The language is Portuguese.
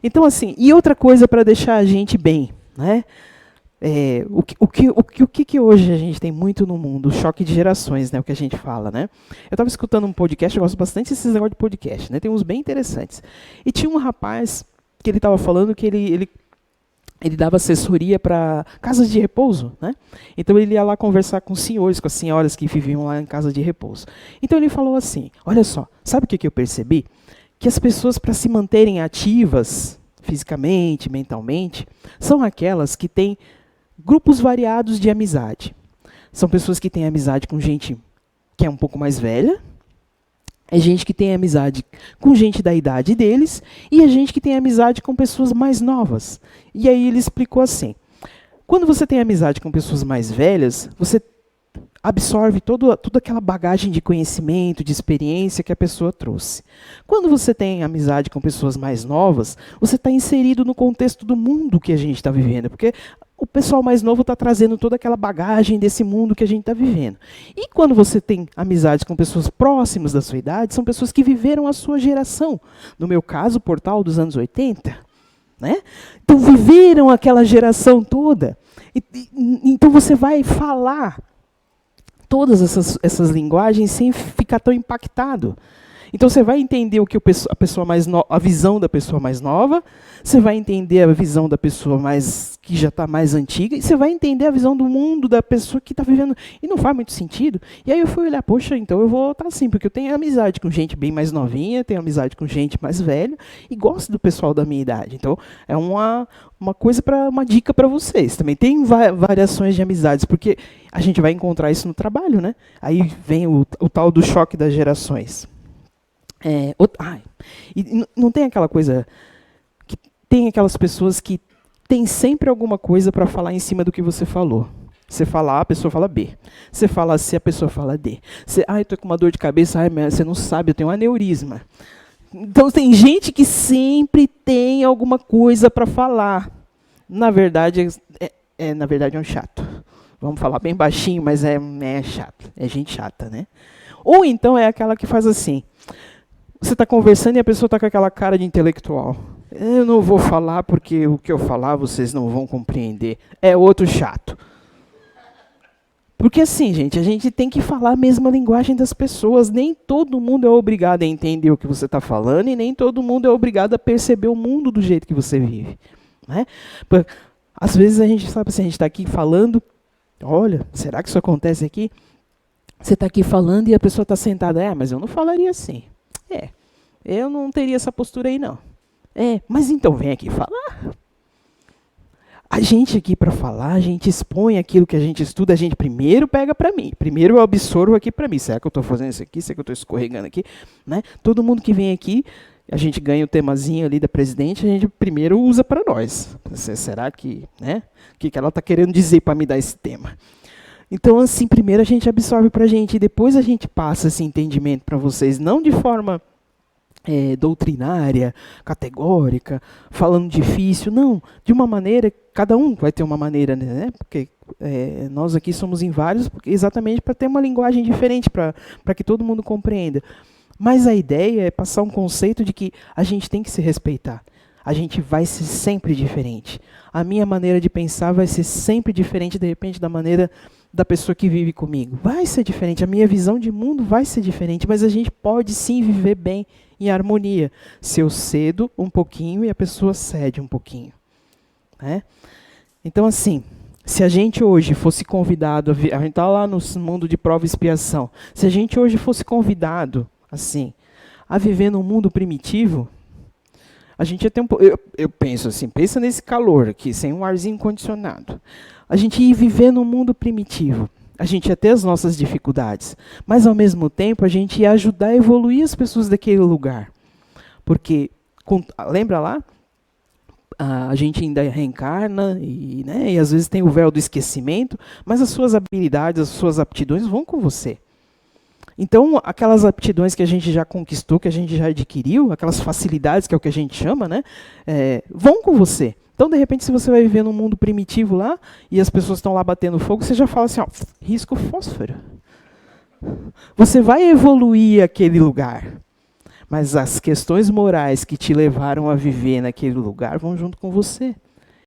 Então, assim, e outra coisa para deixar a gente bem, né? O que hoje a gente tem muito no mundo? O choque de gerações, né? O que a gente fala, né? Eu estava escutando um podcast, eu gosto bastante desses negócios de podcast, né? Tem uns bem interessantes. E tinha um rapaz que ele estava falando que ele dava assessoria para casas de repouso, né? Então ele ia lá conversar com os senhores, com as senhoras que viviam lá em casa de repouso. Então ele falou assim, olha só, sabe o que eu percebi? Que as pessoas, para se manterem ativas, fisicamente, mentalmente, são aquelas que têm grupos variados de amizade. São pessoas que têm amizade com gente que é um pouco mais velha, é gente que tem amizade com gente da idade deles, e é gente que tem amizade com pessoas mais novas. E aí ele explicou assim, quando você tem amizade com pessoas mais velhas, você absorve toda aquela bagagem de conhecimento, de experiência que a pessoa trouxe. Quando você tem amizade com pessoas mais novas, você está inserido no contexto do mundo que a gente está vivendo, porque o pessoal mais novo está trazendo toda aquela bagagem desse mundo que a gente está vivendo. E quando você tem amizade com pessoas próximas da sua idade, são pessoas que viveram a sua geração. No meu caso, o Portal dos anos 80. Né? Então, viveram aquela geração toda. Então, você vai falar todas essas linguagens sem ficar tão impactado. Então você vai entender a visão da pessoa mais nova, você vai entender a visão da pessoa que já está mais antiga, e você vai entender a visão do mundo da pessoa que está vivendo. E não faz muito sentido. E aí eu fui olhar, poxa, então eu vou estar assim, porque eu tenho amizade com gente bem mais novinha, tenho amizade com gente mais velha, e gosto do pessoal da minha idade. Então é uma dica para vocês. Também tem variações de amizades, porque a gente vai encontrar isso no trabalho, né? Aí vem o tal do choque das gerações. E não tem aquela coisa que tem aquelas pessoas que tem sempre alguma coisa para falar em cima do que você falou. Você fala A, a pessoa fala B. Você fala C, a pessoa fala D. Eu tô com uma dor de cabeça, você não sabe, eu tenho um aneurisma. Então tem gente que sempre tem alguma coisa para falar. Na verdade é um chato. Vamos falar bem baixinho, mas é chato. É gente chata, né? Ou então é aquela que faz assim. Você está conversando e a pessoa está com aquela cara de intelectual. Eu não vou falar porque o que eu falar vocês não vão compreender. É outro chato. Porque assim, gente, a gente tem que falar a mesma linguagem das pessoas. Nem todo mundo é obrigado a entender o que você está falando e nem todo mundo é obrigado a perceber o mundo do jeito que você vive. Né? Às vezes a gente sabe assim, a gente está aqui falando, olha, será que isso acontece aqui? Você está aqui falando e a pessoa está sentada, mas eu não falaria assim. Eu não teria essa postura aí, não. Mas então vem aqui falar. A gente aqui para falar, a gente expõe aquilo que a gente estuda, a gente primeiro pega para mim. Primeiro eu absorvo aqui para mim. Será que eu estou fazendo isso aqui? Será que eu estou escorregando aqui? Né? Todo mundo que vem aqui, a gente ganha o temazinho ali da presidente, a gente primeiro usa para nós. Será que, né? O que ela está querendo dizer para me dar esse tema? Então, assim, primeiro a gente absorve para a gente e depois a gente passa esse entendimento para vocês, não de forma doutrinária, categórica, falando difícil, não, de uma maneira, cada um vai ter uma maneira, né? Porque nós aqui somos em vários, exatamente para ter uma linguagem diferente, para que todo mundo compreenda. Mas a ideia é passar um conceito de que a gente tem que se respeitar. A gente vai ser sempre diferente. A minha maneira de pensar vai ser sempre diferente, de repente, da maneira da pessoa que vive comigo. Vai ser diferente, a minha visão de mundo vai ser diferente, mas a gente pode sim viver bem em harmonia. Se eu cedo um pouquinho e a pessoa cede um pouquinho. Né? Então, assim, se a gente hoje fosse convidado, a gente está lá no mundo de prova e expiação, se a gente hoje fosse convidado, assim, a viver num mundo primitivo, a gente ia ter eu penso assim, pensa nesse calor aqui, sem um arzinho condicionado. A gente ia viver num mundo primitivo. A gente ia ter as nossas dificuldades. Mas, ao mesmo tempo, a gente ia ajudar a evoluir as pessoas daquele lugar. Porque, lembra lá? A gente ainda reencarna e às vezes tem o véu do esquecimento, mas as suas habilidades, as suas aptidões vão com você. Então, aquelas aptidões que a gente já conquistou, que a gente já adquiriu, aquelas facilidades, que é o que a gente chama, né, vão com você. Então, de repente, se você vai viver num mundo primitivo lá, e as pessoas estão lá batendo fogo, você já fala assim, risco fósforo. Você vai evoluir aquele lugar. Mas as questões morais que te levaram a viver naquele lugar vão junto com você.